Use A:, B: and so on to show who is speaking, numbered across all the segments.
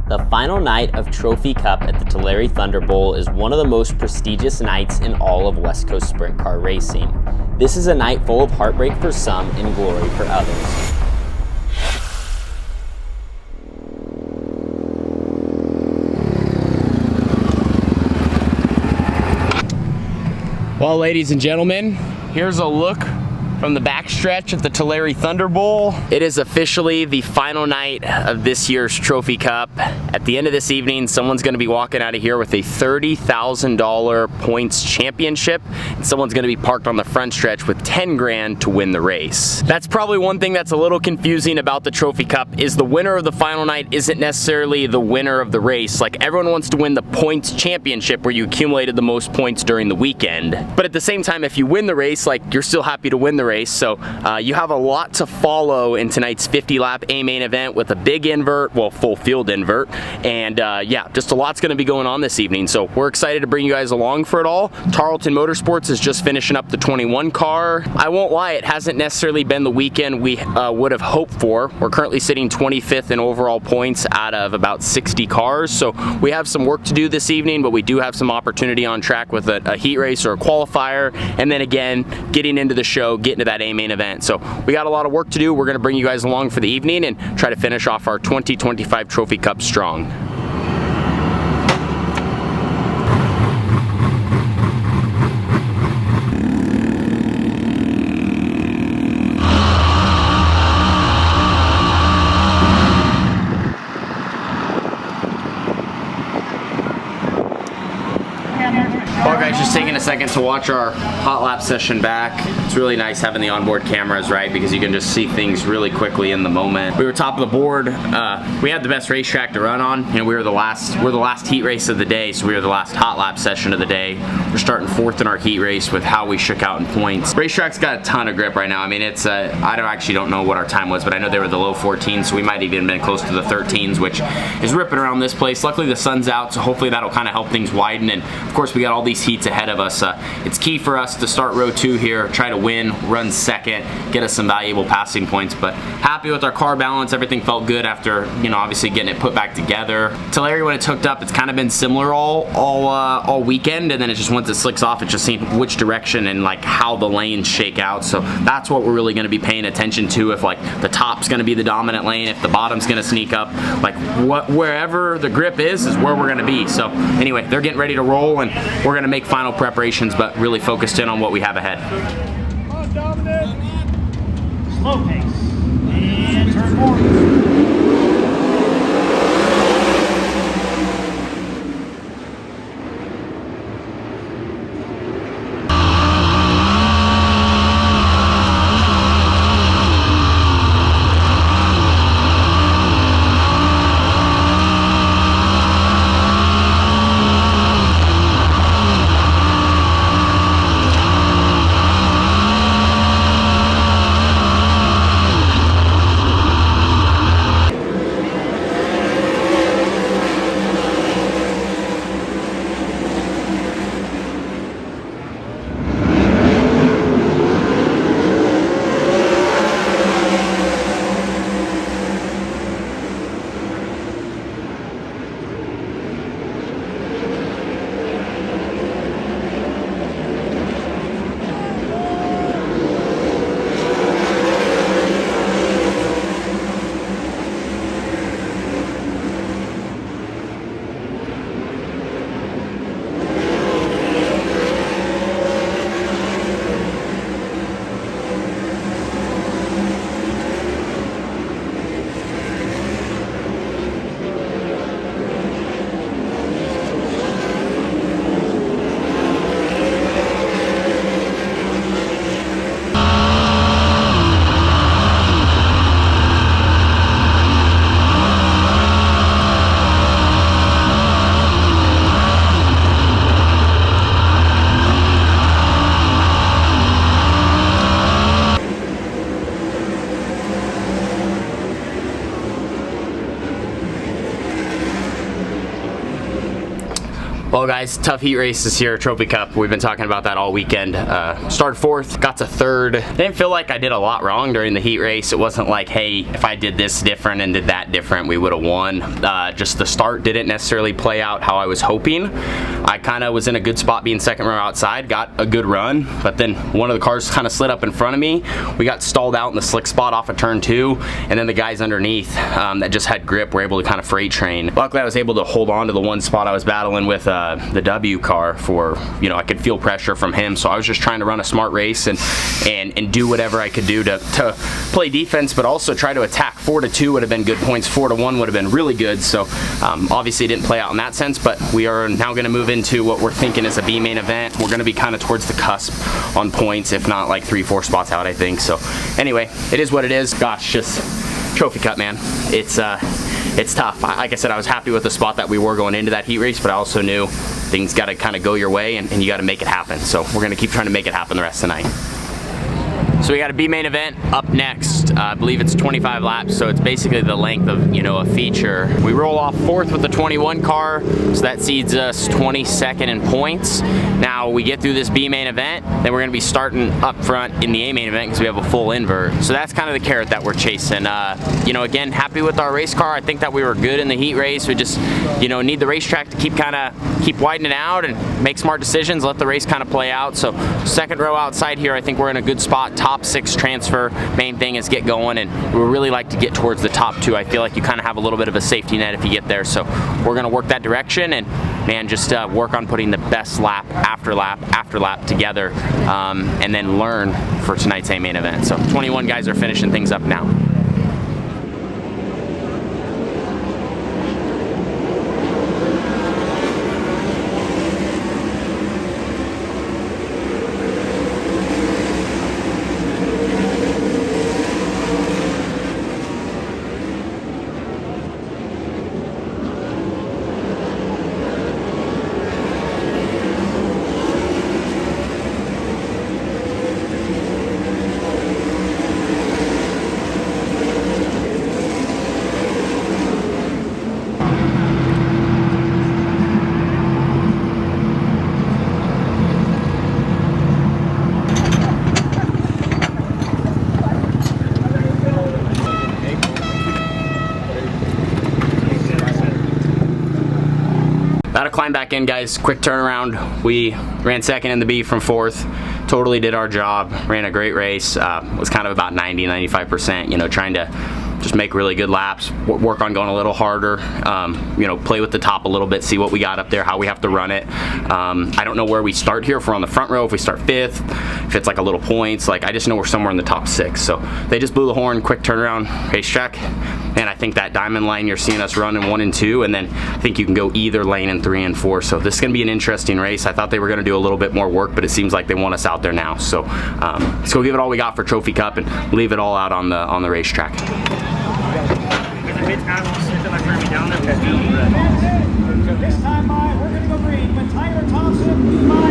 A: The final night of Trophy Cup at the Tulare Thunderbowl is one of the most prestigious nights in all of West Coast sprint car racing. This is a night full of heartbreak for some and glory for others.
B: Well, ladies and gentlemen, here's a look from the backstretch of the Tulare Thunderbowl. It is officially the final night of this year's Trophy Cup. At the end of this evening, someone's gonna be walking out of here with a $30,000 points championship, and someone's gonna be parked on the front stretch with 10 grand to win the race. That's probably one thing that's a little confusing about the Trophy Cup, is the winner of the final night isn't necessarily the winner of the race. Like, everyone wants to win the points championship where you accumulated the most points during the weekend. But at the same time, if you win the race, like, you're still happy to win the race. So you have a lot to follow in tonight's 50-lap A main event with a big invert, well, full field invert, and yeah, just a lot's going to be going on this evening. So we're excited to bring you guys along for it all. Tarlton Motorsports is just finishing up the 21 car. I won't lie, it hasn't necessarily been the weekend we would have hoped for. We're currently sitting 25th in overall points out of about 60 cars, so we have some work to do this evening, but we do have some opportunity on track with a heat race or a qualifier, and then again, getting into the show, getting to that A main event. So we got a lot of work to do. We're going to bring you guys along for the evening and try to finish off our 2025 Trophy Cup strong. Well guys, just taking a second to watch our hot lap session back. It's really nice having the onboard cameras, right? Because you can just see things really quickly in the moment. We were top of the board. We had the best racetrack to run on. You know, we're the last heat race of the day, so we were the last hot lap session of the day. We're starting fourth in our heat race with how we shook out in points. Racetrack's got a ton of grip right now. I mean, it's I actually don't know what our time was, but I know they were the low 14s, so we might even been close to the 13s, which is ripping around this place. Luckily the sun's out, so hopefully that'll kind of help things widen. And of course we got all these heats ahead of us. It's key for us to start row 2 here, try to win, run second, get us some valuable passing points. But happy with our car balance. Everything felt good after, you know, obviously getting it put back together. Tulare, when it's hooked up, it's kind of been similar all weekend, and then it just, once it slicks off, it's just seeing which direction and like how the lanes shake out. So that's what we're really going to be paying attention to. If like the top's going to be the dominant lane, if the bottom's going to sneak up, like wherever the grip is where we're going to be. So anyway, they're getting ready to roll, and we're going to make final preparations, but really focused in on what we have ahead.
C: Come on, Dominic. Slow pace. And turn forward.
B: Well guys, tough heat race this year, Trophy Cup. We've been talking about that all weekend. Started 4th, got to 3rd. Didn't feel like I did a lot wrong during the heat race. It wasn't like, hey, if I did this different and did that different, we would have won. Just the start didn't necessarily play out how I was hoping. I kind of was in a good spot being 2nd row outside, got a good run, but then one of the cars kind of slid up in front of me. We got stalled out in the slick spot off of turn 2, and then the guys underneath that just had grip were able to kind of freight train. Luckily I was able to hold on to the one spot I was battling with the W car for, you know, I could feel pressure from him, so I was just trying to run a smart race and do whatever I could do to play defense, but also try to attack. 4-2 would have been good points, 4-1 would have been really good, so obviously it didn't play out in that sense, but we are now going to move into what we're thinking is a B main event. We're going to be kind of towards the cusp on points, if not like 3-4 spots out, I think. So anyway, it is what it is. Gosh, just Trophy Cup, man. It's tough. Like I said, I was happy with the spot that we were going into that heat race, but I also knew things got to kind of go your way and you got to make it happen. So we're going to keep trying to make it happen the rest of the night. So we got a B main event up next. I believe it's 25 laps, so it's basically the length of, you know, a feature. We roll off 4th with the 21 car, so that seeds us 22nd in points. Now we get through this B main event, then we're gonna be starting up front in the A main event because we have a full invert. So that's kind of the carrot that we're chasing. You know, again, happy with our race car. I think that we were good in the heat race. We just, you know, need the racetrack to keep widening out and make smart decisions, let the race kind of play out. So 2nd row outside here, I think we're in a good spot. Top 6 transfer. Main thing is get going, and we really like to get towards the top 2. I feel like you kind of have a little bit of a safety net if you get there, so we're going to work that direction and, man, just work on putting the best lap after lap after lap together, and then learn for tonight's A main event. So 21 guys are finishing things up now. Gotta climb back in, guys. Quick turnaround. We ran 2nd in the B from 4th. Totally did our job. Ran a great race. Was kind of about 90-95%. You know, trying to just make really good laps. Work on going a little harder. You know, play with the top a little bit. See what we got up there. How we have to run it. I don't know where we start here. If we're on the front row, if we start 5th, if it's like a little points. Like, I just know we're somewhere in the top 6. So they just blew the horn. Quick turnaround. Racetrack. And I think that diamond line you're seeing us run in 1 and 2, and then I think you can go either lane in 3 and 4. So this is going to be an interesting race. I thought they were going to do a little bit more work, but it seems like they want us out there now. So let's go give it all we got for Trophy Cup and leave it all out on the racetrack.
C: This time by, we're going to go green with Tyler Thompson by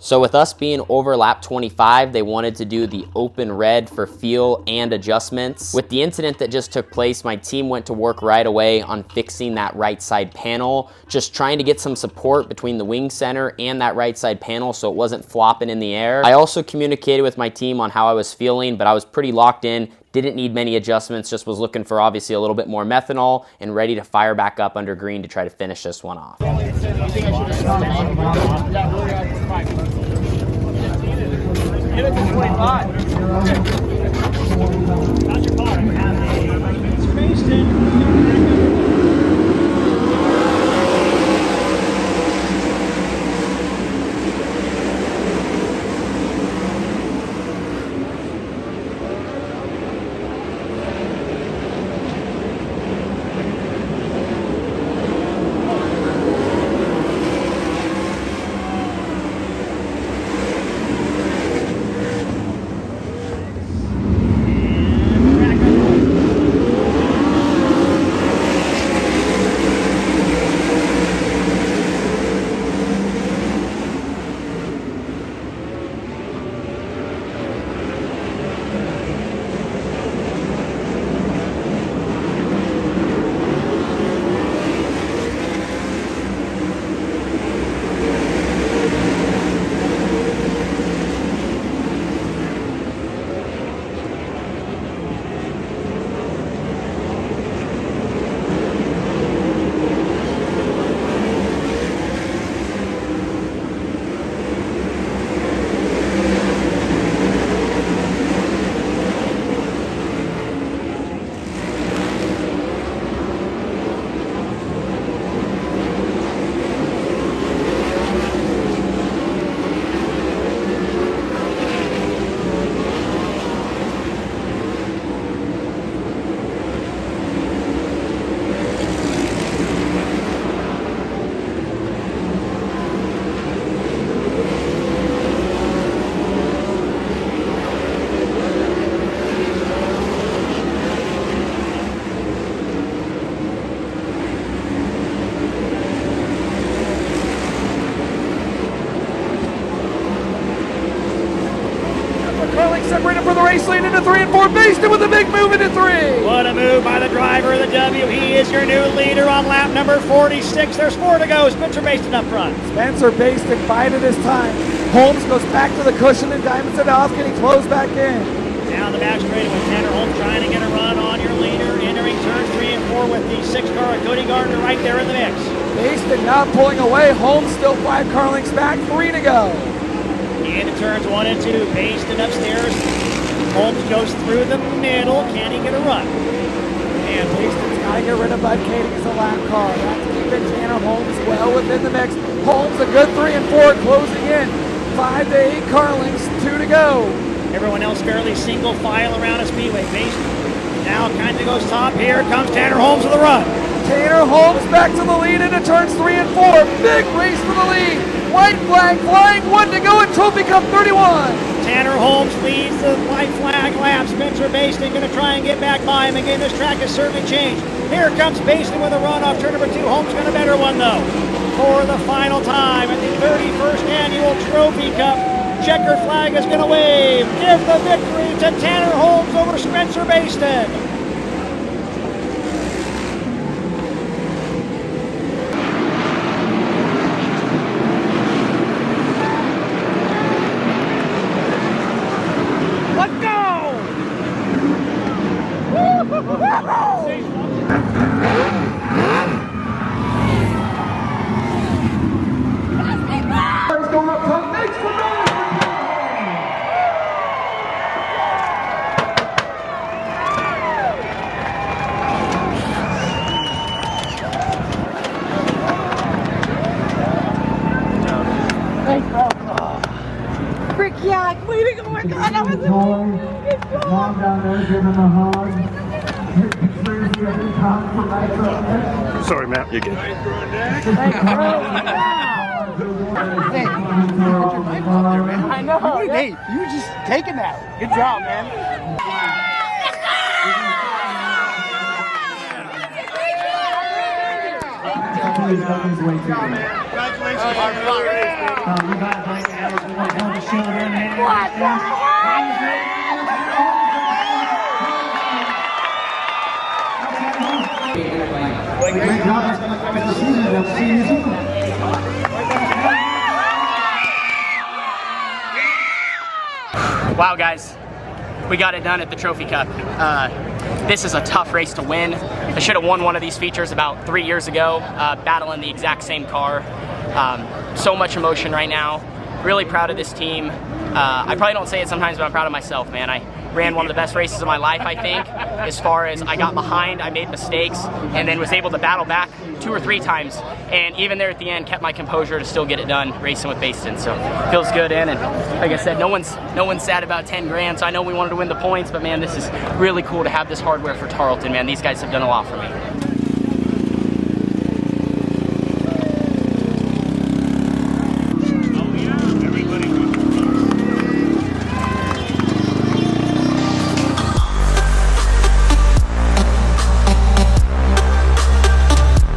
A: So with us being over lap 25, they wanted to do the open red for feel and adjustments. With the incident that just took place, my team went to work right away on fixing that right side panel, just trying to get some support between the wing center and that right side panel so it wasn't flopping in the air. I also communicated with my team on how I was feeling, but I was pretty locked in. Didn't need many adjustments, just was looking for obviously a little bit more methanol and ready to fire back up under green to try to finish this one off.
C: Get it to 25.
D: Separated for the race lead into 3 and 4. Based with a big move into 3.
C: What a move by the driver of the W. He is your new leader on lap number 46. There's 4 to go. Spencer Baston up front.
D: Spencer Baston bided his time. Holmes goes back to the cushion and diamonds it off, getting closed back in.
C: Down the back straight with Tanner Holmes trying to get a run on your leader. Entering turns 3 and 4 with the 6 car of Cody Gardner right there in the mix.
D: Baston not pulling away. Holmes still 5 car lengths back. 3 to go.
C: Into turns 1 and 2. Baston upstairs. Holmes goes through the middle. Can he get a run?
D: And Baston's got to get rid of Bud Kading as a lap car. That's keeping Tanner Holmes well within the mix. Holmes a good 3 and 4 closing in. 5 to 8 car lengths. 2 to go.
C: Everyone else fairly single file around a speedway. Baston now kind of goes top. Here comes Tanner Holmes with a run.
D: Tanner Holmes back to the lead into turns 3 and 4. Big race for the lead. White flag flying, 1 to go in Trophy Cup 31.
C: Tanner Holmes leads the white flag lap. Spencer Baston going to try and get back by him. Again, this track has certainly changed. Here comes Baston with a run off turn number 2. Holmes got a better one though. For the final time at the 31st annual Trophy Cup, checkered flag is going to wave. Give the victory to Tanner Holmes over Spencer Baston.
E: Mom down there giving a hug.
F: Sorry, Matt, you're good.
D: I know. Hey, you were just taking that. Good job, man.
F: Congratulations.
G: Wow, guys, we got it done at the Trophy Cup. This is a tough race to win. I should have won one of these features about 3 years ago, battling the exact same car. So much emotion right now. Really proud of this team. I probably don't say it sometimes, but I'm proud of myself, man. I ran one of the best races of my life, I think, as far as I got behind, I made mistakes, and then was able to battle back 2 or 3 times, and even there at the end, kept my composure to still get it done racing with Baston. So feels good in, and like I said, no one's sad about 10 grand, so I know we wanted to win the points, but man, this is really cool to have this hardware for Tarleton, man. These guys have done a lot for me.